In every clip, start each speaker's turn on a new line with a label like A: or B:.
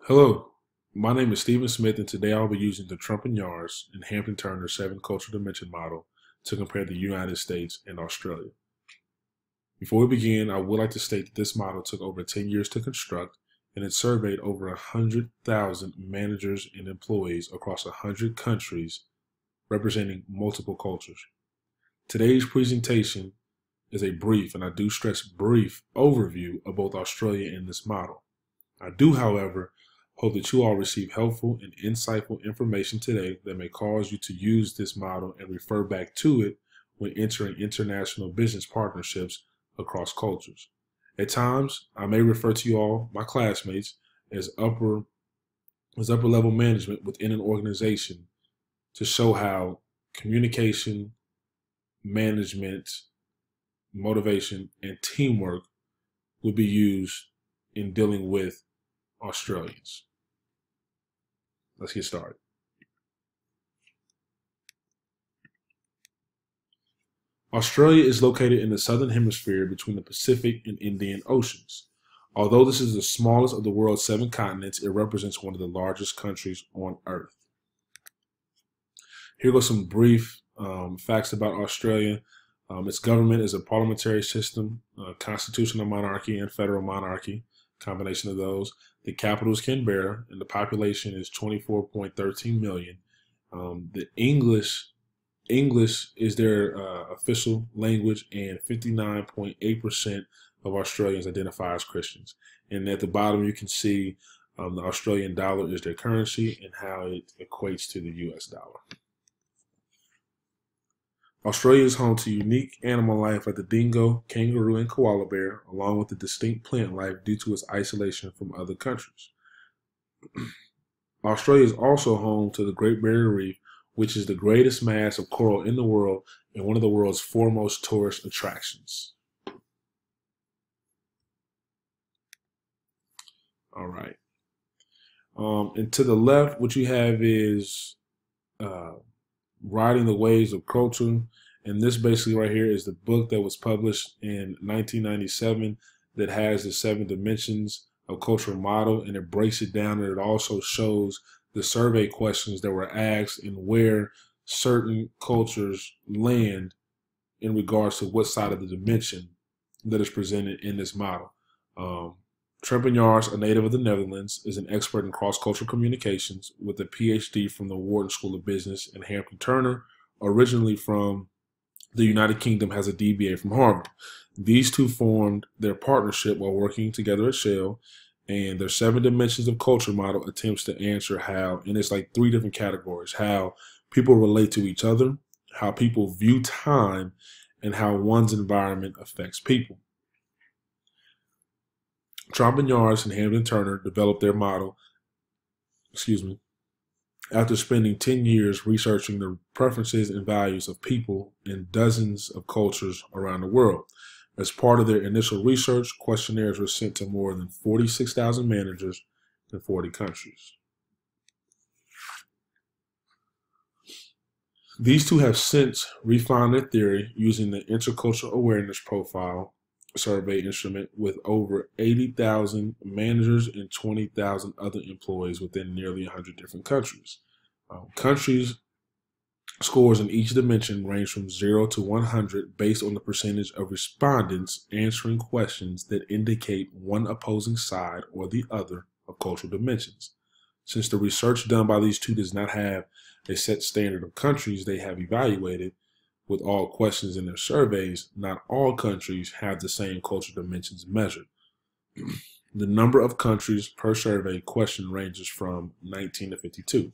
A: Hello, my name is Stephen Smith, and today I'll be using the Trompenaars and Hampden-Turner 7 cultural dimension model to compare the United States and Australia. Before we begin, I would like to state that this model took over 10 years to construct, and it surveyed over 100,000 managers and employees across 100 countries, representing multiple cultures. Today's presentation is a brief, and I do stress brief, overview of both Australia and this model. I do, however, hope that you all receive helpful and insightful information today that may cause you to use this model and refer back to it when entering international business partnerships across cultures. At times, I may refer to you all, my classmates, as upper level management within an organization to show how communication, management, motivation, and teamwork would be used in dealing with Australians. Let's get started. Australia is located in the southern hemisphere between the Pacific and Indian Oceans. Although this is the smallest of the world's 7 continents, it represents one of the largest countries on Earth. Here goes some brief facts about Australia. Its government is a parliamentary system, constitutional monarchy, and federal monarchy, combination of those. The capital is Canberra, and the population is 24.13 million. The English is their official language, and 59.8% of Australians identify as Christians. And at the bottom, you can see the Australian dollar is their currency and how it equates to the US dollar. Australia is home to unique animal life like the dingo, kangaroo, and koala bear, along with the distinct plant life due to its isolation from other countries. Australia is also home to the Great Barrier Reef, which is the greatest mass of coral in the world and one of the world's foremost tourist attractions. All right. And to the left, what you have is Riding the Waves of Culture. And this basically right here is the book that was published in 1997 that has the 7 dimensions of cultural model, and it breaks it down, and it also shows the survey questions that were asked and where certain cultures land in regards to what side of the dimension that is presented in this model. Trompenaars, a native of the Netherlands, is an expert in cross-cultural communications with a PhD from the Wharton School of Business, and Hampden-Turner, originally from the United Kingdom, has a DBA from Harvard. These two formed their partnership while working together at Shell, and their 7 dimensions of culture model attempts to answer how, and it's like 3 different categories: how people relate to each other, how people view time, and how one's environment affects people. Trompenaars and Hampden-Turner developed their model, after spending 10 years researching the preferences and values of people in dozens of cultures around the world. As part of their initial research, questionnaires were sent to more than 46,000 managers in 40 countries. These two have since refined their theory using the Intercultural Awareness Profile survey instrument with over 80,000 managers and 20,000 other employees within nearly 100 different countries. Countries scores in each dimension range from 0 to 100 based on the percentage of respondents answering questions that indicate one opposing side or the other of cultural dimensions. Since the research done by these two does not have a set standard of countries they have evaluated with all questions in their surveys, not all countries have the same cultural dimensions measured. The number of countries per survey question ranges from 19 to 52.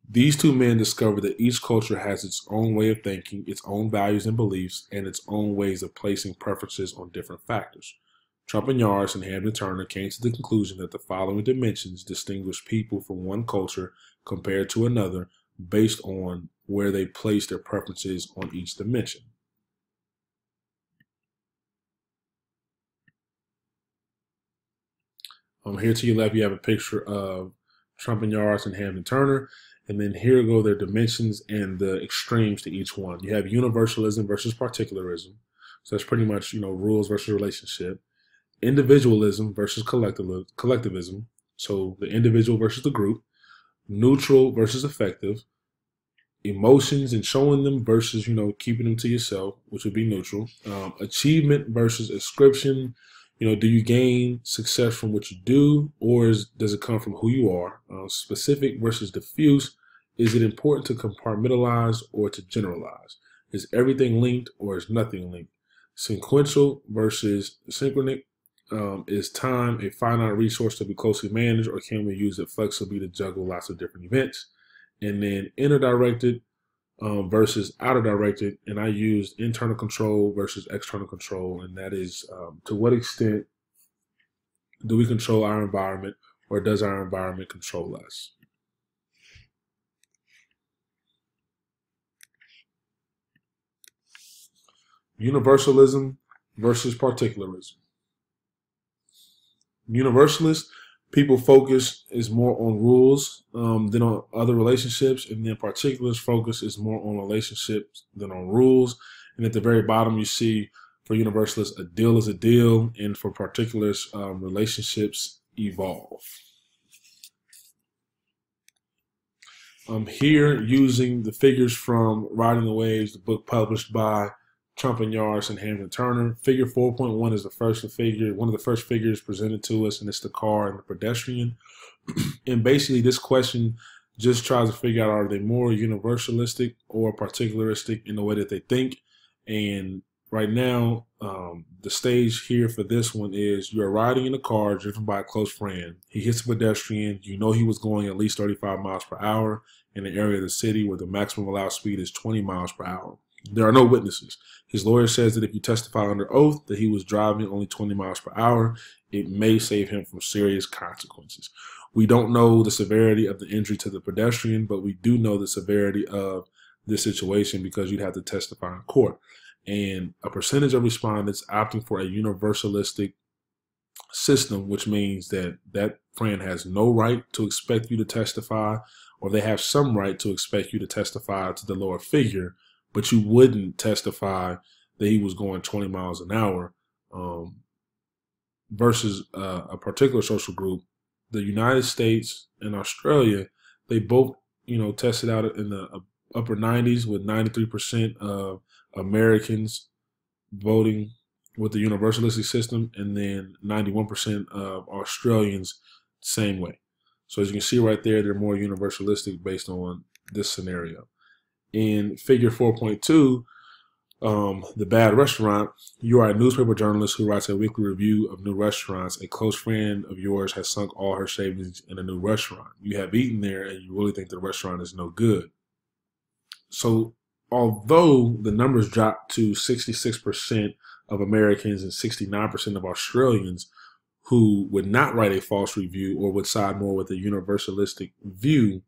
A: These two men discovered that each culture has its own way of thinking, its own values and beliefs, and its own ways of placing preferences on different factors. Trompenaars and Hampden-Turner came to the conclusion that the following dimensions distinguish people from one culture compared to another based on where they place their preferences on each dimension. Here to your left, you have a picture of Trompenaars and Hampden-Turner, and then here go their dimensions and the extremes to each one. You have universalism versus particularism. So that's pretty much, rules versus relationship. individualism versus collectivism. So the individual versus the group, neutral versus effective, emotions and showing them versus, keeping them to yourself, which would be neutral, achievement versus ascription. Do you gain success from what you do, or does it come from who you are? Specific versus diffuse. Is it important to compartmentalize or to generalize? Is everything linked or is nothing linked? Sequential versus synchronic. Is time a finite resource to be closely managed, or can we use it flexibly to juggle lots of different events? And then inner directed versus outer directed, and I used internal control versus external control, and that is to what extent do we control our environment, or does our environment control us? Universalism versus particularism. Universalist people focus is more on rules than on other relationships, and then particulars focus is more on relationships than on rules. And at the very bottom, you see for universalists, a deal is a deal, and for particulars, relationships evolve. Here, using the figures from Riding the Waves, the book published by Trompenaars and Hampden-Turner. Figure 4.1 is one of the first figures presented to us, and it's the car and the pedestrian. And basically, this question just tries to figure out, are they more universalistic or particularistic in the way that they think? And right now, the stage here for this one is you're riding in a car driven by a close friend. He hits a pedestrian. You know he was going at least 35 miles per hour in an area of the city where the maximum allowed speed is 20 miles per hour. There are no witnesses. His lawyer says that if you testify under oath that he was driving only 20 miles per hour, it may save him from serious consequences. We don't know the severity of the injury to the pedestrian, but we do know the severity of this situation because you'd have to testify in court. And a percentage of respondents opting for a universalistic system, which means that that friend has no right to expect you to testify, or they have some right to expect you to testify to the lower figure, but you wouldn't testify that he was going 20 miles an hour, versus a particular social group. The United States and Australia, they both, tested out in the upper 90s with 93% of Americans voting with the universalistic system, and then 91% of Australians same way. So as you can see right there, they're more universalistic based on this scenario. In figure 4.2, the bad restaurant, you are a newspaper journalist who writes a weekly review of new restaurants. A close friend of yours has sunk all her savings in a new restaurant. You have eaten there and you really think the restaurant is no good. So although the numbers dropped to 66% of Americans and 69% of Australians who would not write a false review or would side more with a universalistic view,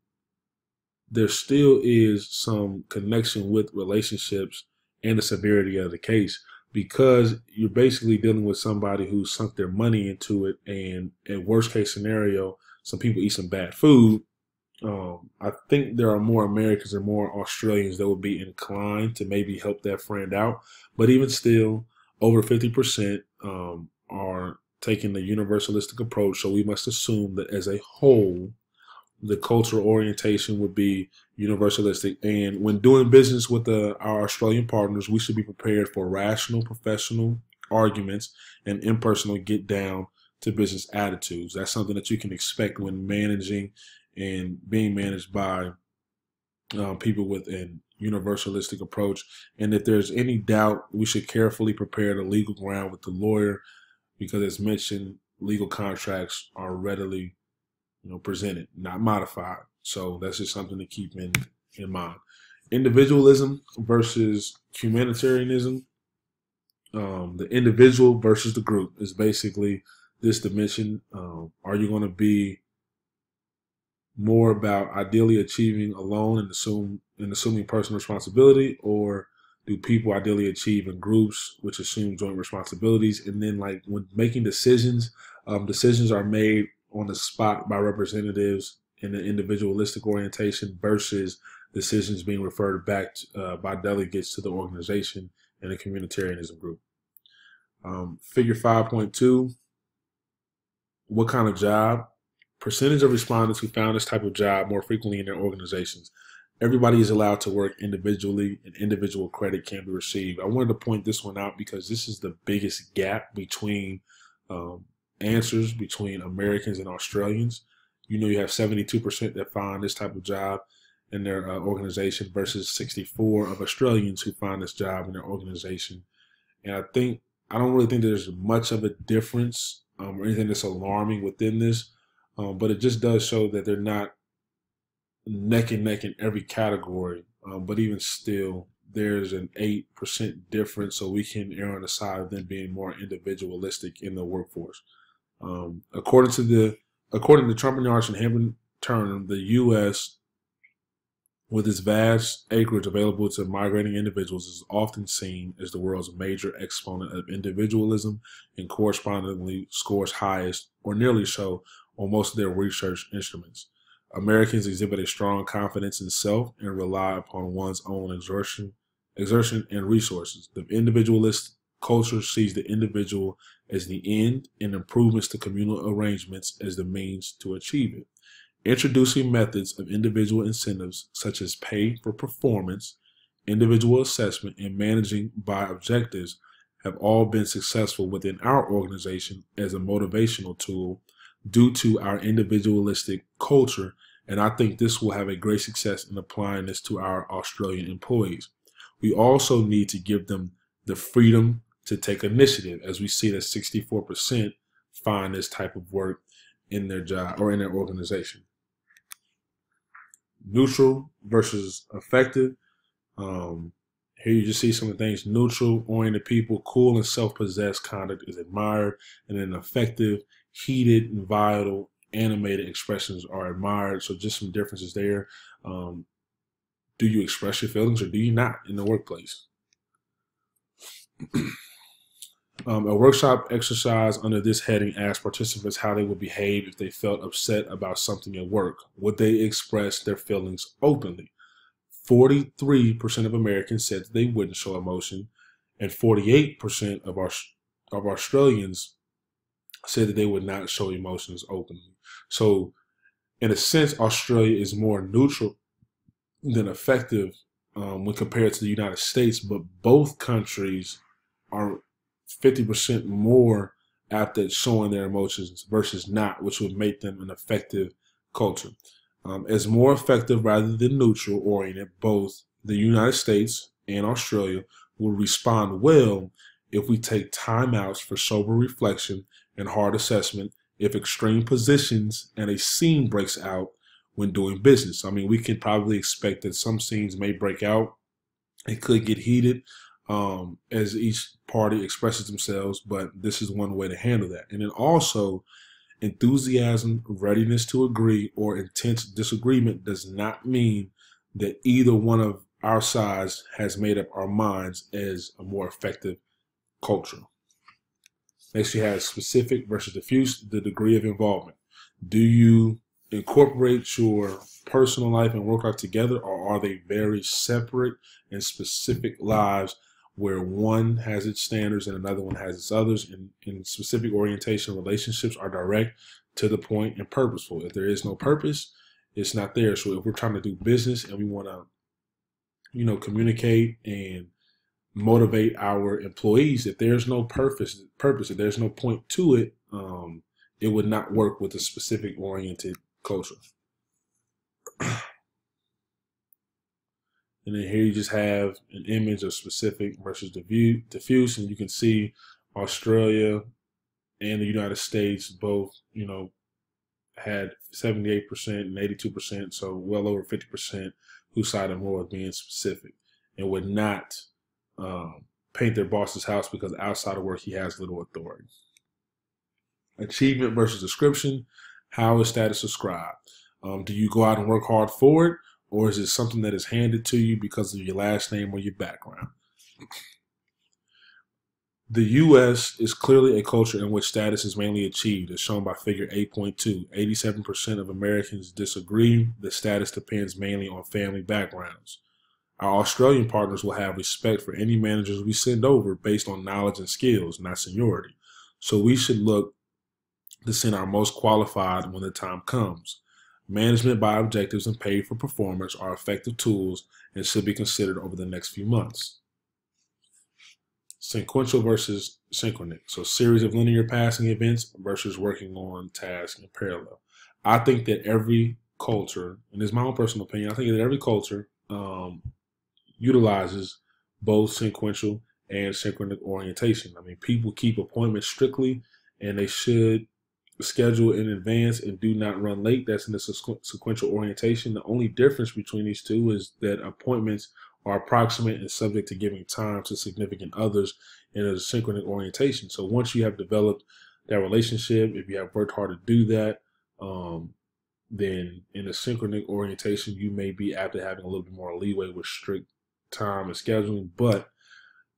A: there still is some connection with relationships and the severity of the case, because you're basically dealing with somebody who sunk their money into it, and in worst case scenario, some people eat some bad food. I think there are more Americans and more Australians that would be inclined to maybe help that friend out, but even still, over 50% are taking the universalistic approach, so we must assume that as a whole, the cultural orientation would be universalistic. And when doing business with our Australian partners, we should be prepared for rational, professional arguments and impersonal get down to business attitudes. That's something that you can expect when managing and being managed by people with an universalistic approach. And if there's any doubt, we should carefully prepare the legal ground with the lawyer, because as mentioned, legal contracts are readily presented, not modified. So that's just something to keep in mind. Individualism versus humanitarianism. The individual versus the group is basically this dimension. Are you going to be more about ideally achieving alone and assuming personal responsibility, or do people ideally achieve in groups, which assume joint responsibilities? And then, like, when making decisions, decisions are made on the spot by representatives in an individualistic orientation versus decisions being referred back by delegates to the organization in a communitarianism group. Figure 5.2, what kind of job, percentage of respondents who found this type of job more frequently in their organizations. Everybody is allowed to work individually, and individual credit can be received. I wanted to point this one out because this is the biggest gap between answers between Americans and Australians. You have 72% that find this type of job in their organization versus 64 of Australians who find this job in their organization. And I don't really think there's much of a difference or anything that's alarming within this, but it just does show that they're not neck and neck in every category. But even still, there's an 8% difference, so we can err on the side of them being more individualistic in the workforce. According to Trompenaars and Hampden-Turner, the U.S., with its vast acreage available to migrating individuals, is often seen as the world's major exponent of individualism and correspondingly scores highest, or nearly so, on most of their research instruments. Americans exhibit a strong confidence in self and rely upon one's own exertion and resources. The individualist culture sees the individual as the end and improvements to communal arrangements as the means to achieve it. Introducing methods of individual incentives such as pay for performance, individual assessment, and managing by objectives have all been successful within our organization as a motivational tool due to our individualistic culture, and I think this will have a great success in applying this to our Australian employees. We also need to give them the freedom to take initiative, as we see that 64% find this type of work in their job or in their organization. Neutral versus effective. Here you just see some of the things. Neutral-oriented people, cool and self-possessed conduct is admired, and then effective, heated and vital, animated expressions are admired. So just some differences there. Do you express your feelings or do you not in the workplace? A workshop exercise under this heading asked participants how they would behave if they felt upset about something at work. Would they express their feelings openly? 43% of Americans said that they wouldn't show emotion, and 48% of Australians said that they would not show emotions openly. So, in a sense, Australia is more neutral than effective when compared to the United States, but both countries are 50% more apt at showing their emotions versus not, which would make them an effective culture. As more effective rather than neutral oriented, both the United States and Australia will respond well if we take timeouts for sober reflection and hard assessment if extreme positions and a scene breaks out when doing business. I mean, we can probably expect that some scenes may break out. It could get heated as each party expresses themselves, but this is one way to handle that. And then also, enthusiasm, readiness to agree, or intense disagreement does not mean that either one of our sides has made up our minds as a more effective culture. Next, you have specific versus diffuse, the degree of involvement. Do you incorporate your personal life and work life together, or are they very separate and specific lives where one has its standards and another one has its others? In specific orientation, relationships are direct, to the point, and purposeful. If there is no purpose, it's not there. So if we're trying to do business and we want to, communicate and motivate our employees, if there's no purpose, if there's no point to it, it would not work with a specific oriented culture. And then here you just have an image of specific versus diffuse, and you can see Australia and the United States both, had 78% and 82%, so well over 50% who sided more with being specific and would not paint their boss's house because outside of work he has little authority. Achievement versus description. How is status ascribed? Do you go out and work hard for it, or is it something that is handed to you because of your last name or your background? The U.S. is clearly a culture in which status is mainly achieved, as shown by figure 8.2. 87% of Americans disagree that status depends mainly on family backgrounds. Our Australian partners will have respect for any managers we send over based on knowledge and skills, not seniority. So we should look to send our most qualified when the time comes. Management by objectives and pay for performance are effective tools and should be considered over the next few months. Sequential versus synchronic. So series of linear passing events versus working on tasks in parallel. I think that every culture, and this is my own personal opinion, I think that every culture utilizes both sequential and synchronic orientation. I mean, people keep appointments strictly, and they should schedule in advance and do not run late. That's in the sequential orientation. The only difference between these two is that appointments are approximate and subject to giving time to significant others in a synchronic orientation. So once you have developed that relationship, if you have worked hard to do that, then in a synchronic orientation, you may be apt to having a little bit more leeway with strict time and scheduling. But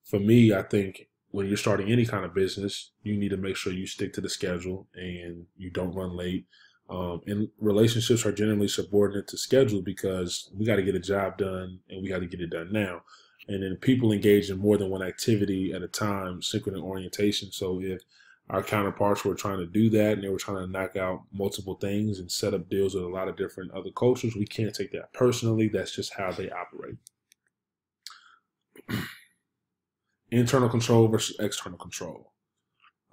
A: for me, I think when you're starting any kind of business, you need to make sure you stick to the schedule and you don't run late. And relationships are generally subordinate to schedule because we got to get a job done and we got to get it done now. And then people engage in more than one activity at a time, synchronic orientation. So if our counterparts were trying to do that and they were trying to knock out multiple things and set up deals with a lot of different other cultures, we can't take that personally. That's just how they operate. Internal control versus external control.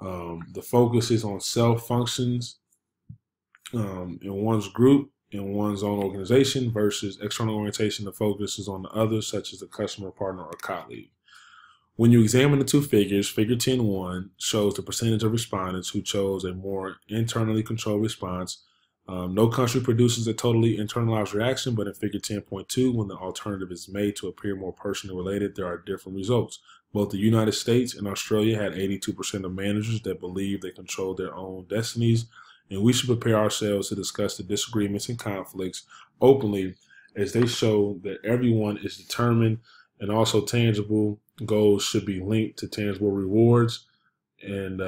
A: The focus is on self functions in one's group, in one's own organization, versus external orientation. The focus is on the others, such as the customer, partner, or colleague. When you examine the two figures, figure 10.1 shows the percentage of respondents who chose a more internally controlled response. No country produces a totally internalized reaction, but in figure 10.2, when the alternative is made to appear more personally related, there are different results. Both the United States and Australia had 82% of managers that believe they control their own destinies, and we should prepare ourselves to discuss the disagreements and conflicts openly, as they show that everyone is determined, and also tangible goals should be linked to tangible rewards. And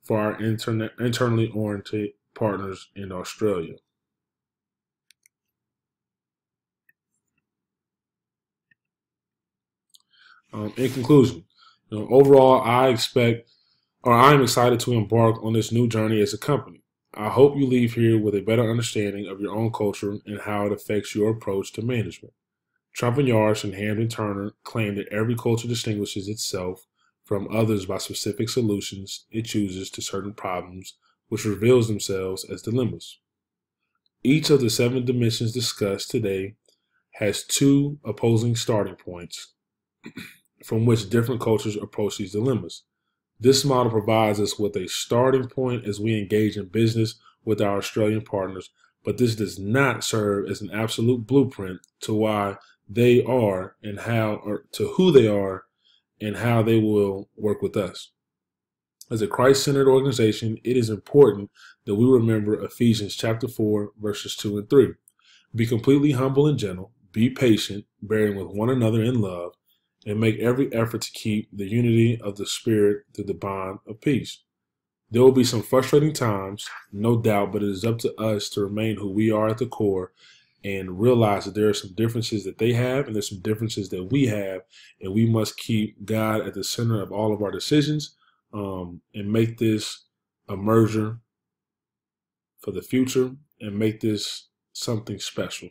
A: for our internally oriented partners in Australia. In conclusion, overall, I am excited to embark on this new journey as a company. I hope you leave here with a better understanding of your own culture and how it affects your approach to management. Trompenaars and Hampden-Turner claim that every culture distinguishes itself from others by specific solutions it chooses to certain problems, which reveals themselves as dilemmas. Each of the 7 dimensions discussed today has 2 opposing starting points from which different cultures approach these dilemmas. This model provides us with a starting point as we engage in business with our Australian partners, but this does not serve as an absolute blueprint to why they are and how, or to who they are and how they will work with us. As a Christ-centered organization, it is important that we remember Ephesians chapter 4, verses 2 and 3. Be completely humble and gentle, be patient, bearing with one another in love, and make every effort to keep the unity of the Spirit through the bond of peace. There will be some frustrating times, no doubt, but it is up to us to remain who we are at the core and realize that there are some differences that they have and there's some differences that we have, and we must keep God at the center of all of our decisions and make this a merger for the future and make this something special.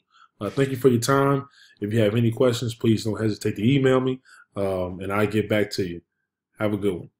A: Thank you for your time. If you have any questions, please don't hesitate to email me and I'll get back to you. Have a good one.